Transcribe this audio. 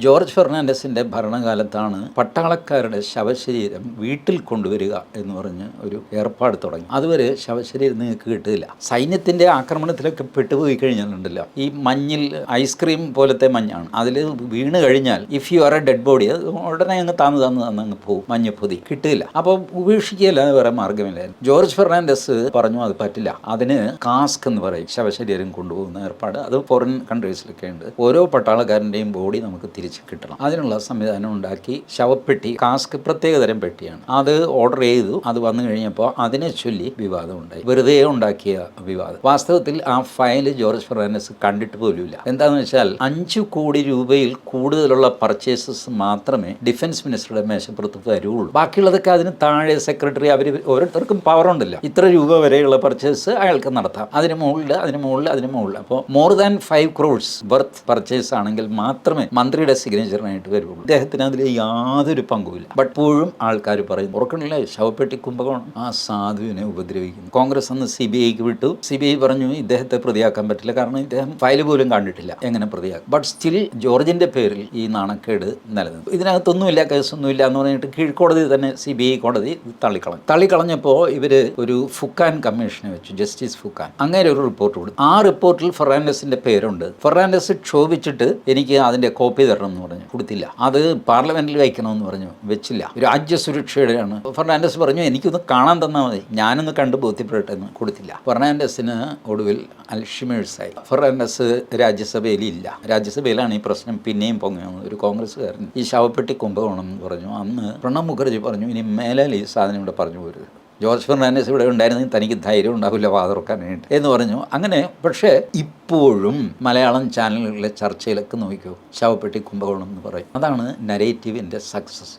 George ഫെർണാണ്ടസിൻ്റെ ഭരണകാലത്താണ് പട്ടാളക്കാരുടെ ശവശരീരം വീട്ടിൽ കൊണ്ടുവരിക എന്ന് പറഞ്ഞ് ഒരു ഏർപ്പാട് തുടങ്ങി. അതുവരെ ശവശരീരം നിങ്ങൾക്ക് കിട്ടില്ല. സൈന്യത്തിൻ്റെ ആക്രമണത്തിലൊക്കെ പെട്ടുപോയി കഴിഞ്ഞാലുണ്ടല്ലോ, ഈ മഞ്ഞിൽ ഐസ്ക്രീം പോലത്തെ മഞ്ഞാണ്, അതിൽ വീണ് കഴിഞ്ഞാൽ if you are A dead body അത് ഉടനെ അങ്ങ് അങ്ങ് പോകും, മഞ്ഞപ്പൊതി കിട്ടില്ല. അപ്പോൾ ഉപേക്ഷിക്കുകയല്ലാതെ വേറെ മാർഗ്ഗമില്ലായിരുന്നു. ജോർജ് ഫെർണാണ്ടസ് പറഞ്ഞു അത് പറ്റില്ല, അതിന് കാസ്ക് എന്ന് പറയും, ശവശരീരം കൊണ്ടുപോകുന്ന ഏർപ്പാട്. അത് ഫോറിൻ കൺട്രീസിലൊക്കെ ഉണ്ട്. ഓരോ പട്ടാളക്കാരൻ്റെയും ബോഡി നമുക്ക് തിരിച്ച് കിട്ടണം, അതിനുള്ള സംവിധാനം ഉണ്ടാക്കി ശവപ്പെട്ടി, കാസ്ക് പ്രത്യേകതരം പെട്ടിയാണ്, അത് ഓർഡർ ചെയ്തു. അത് വന്നു കഴിഞ്ഞപ്പോൾ അതിനെ ചൊല്ലി വിവാദം ഉണ്ടായി, വെറുതെ ഉണ്ടാക്കിയ വിവാദം. വാസ്തവത്തിൽ ആ ഫയൽ ജോർജ് ഫെർണാണ്ടസ് കണ്ടിട്ട് പോലുമില്ല. എന്താണെന്ന് വെച്ചാൽ 5 കോടി രൂപയിൽ കൂടുതലുള്ള പർച്ചേസസ് മാത്രമേ ഡിഫൻസ് മിനിസ്റ്ററുടെ മേശപ്പുറത്ത് വരുള്ളൂ. ബാക്കിയുള്ളതൊക്കെ അതിന് താഴെ സെക്രട്ടറി, അവർ ഓരോരുത്തർക്കും പവർ ഉണ്ടല്ലോ, ഇത്ര രൂപ വരെയുള്ള പർച്ചേസ് അയാൾക്ക് നടത്താം, അതിന് മുകളിൽ. അപ്പോൾ more than 5 crores worth purchase ആണെങ്കിൽ മാത്രമേ മന്ത്രിയുടെ സിഗ്നേച്ചറിനായിട്ട് വരുള്ളൂ. അദ്ദേഹത്തിന് അതിൽ യാതൊരു പങ്കുമില്ല. ബട്ട് ഇപ്പോഴും ആൾക്കാർ പറയും, ഉറക്കണില്ലേ, ശവപ്പെട്ടി കുംഭകോണം ആ സാധുവിനെ ഉപദ്രവിക്കുന്നു. കോൺഗ്രസ് അന്ന് CBI വിട്ടു. CBI പറഞ്ഞു ഇദ്ദേഹത്തെ പ്രതിയാക്കാൻ പറ്റില്ല, കാരണം ഇദ്ദേഹം ഫയൽ പോലും കണ്ടിട്ടില്ല, എങ്ങനെ പ്രതിയാക്കും. ബട്ട് സ്റ്റിൽ ജോർജിന്റെ പേരിൽ ഈ നാണക്കേട് നിലനിന്നു. ഇതിനകത്തൊന്നുമില്ല, കേസൊന്നുമില്ല എന്ന് പറഞ്ഞിട്ട് കീഴ്ക്കോടതി തന്നെ, CBI കോടതി തള്ളിക്കളഞ്ഞപ്പോൾ ഇവർ ഒരു ഫുക്കാൻ കമ്മീഷനെ വെച്ചു, ജസ്റ്റിസ് ഫുക്കാൻ. അങ്ങനെ ഒരു റിപ്പോർട്ട് കൊടുത്തു. ആ റിപ്പോർട്ടിൽ ഫെർണാണ്ടസിന്റെ പേരുണ്ട്. ഫെർണാണ്ടസ് ക്ഷോഭിച്ചിട്ട് എനിക്ക് അതിന്റെ കോപ്പി തരണം എന്ന് പറഞ്ഞു, കൊടുത്തില്ല. അത് പാർലമെന്റിൽ വയ്ക്കണമെന്ന് പറഞ്ഞു, വെച്ചില്ല. രാജ്യസുരക്ഷയുടെയാണ്. ഫെർണാണ്ടസ് പറഞ്ഞു എനിക്കൊന്ന് കാണാൻ തന്നാൽ മതി, ഞാനൊന്ന് കണ്ട് ബോധ്യപ്പെടട്ടെന്ന്, കൊടുത്തില്ല. ഫെർണാണ്ടസിന് ഒടുവിൽ അൽഷിമേഴ്സായി. ഫെർണാണ്ടസ് രാജ്യസഭയിലില്ല. രാജ്യസഭയിലാണ് ഈ പ്രശ്നം പിന്നെയും പൊങ്ങുന്നത്. ഒരു കോൺഗ്രസ്സുകാരൻ ഈ ശവപ്പെട്ടി കുംഭകോണം എന്ന് പറഞ്ഞു. അന്ന് പ്രണബ് മുഖർജി പറഞ്ഞു ഇനി മേലാൽ ഈ സാധനം ഇവിടെ പറഞ്ഞു പോരുത്, ജോർജ് ഫെർണാണ്ടസ് ഇവിടെ ഉണ്ടായിരുന്നെങ്കിൽ തനിക്ക് ധൈര്യം ഉണ്ടാവില്ല വാതുറക്കാനായിട്ട് എന്ന് പറഞ്ഞു. അങ്ങനെ പക്ഷേ ഇപ്പോഴും മലയാളം ചാനലുകളിലെ ചർച്ചയിലൊക്കെ നോക്കിയോ, ശവപ്പെട്ടി കുംഭകോണം എന്ന് പറയും. അതാണ് നരേറ്റീവിൻ്റെ സക്സസ്.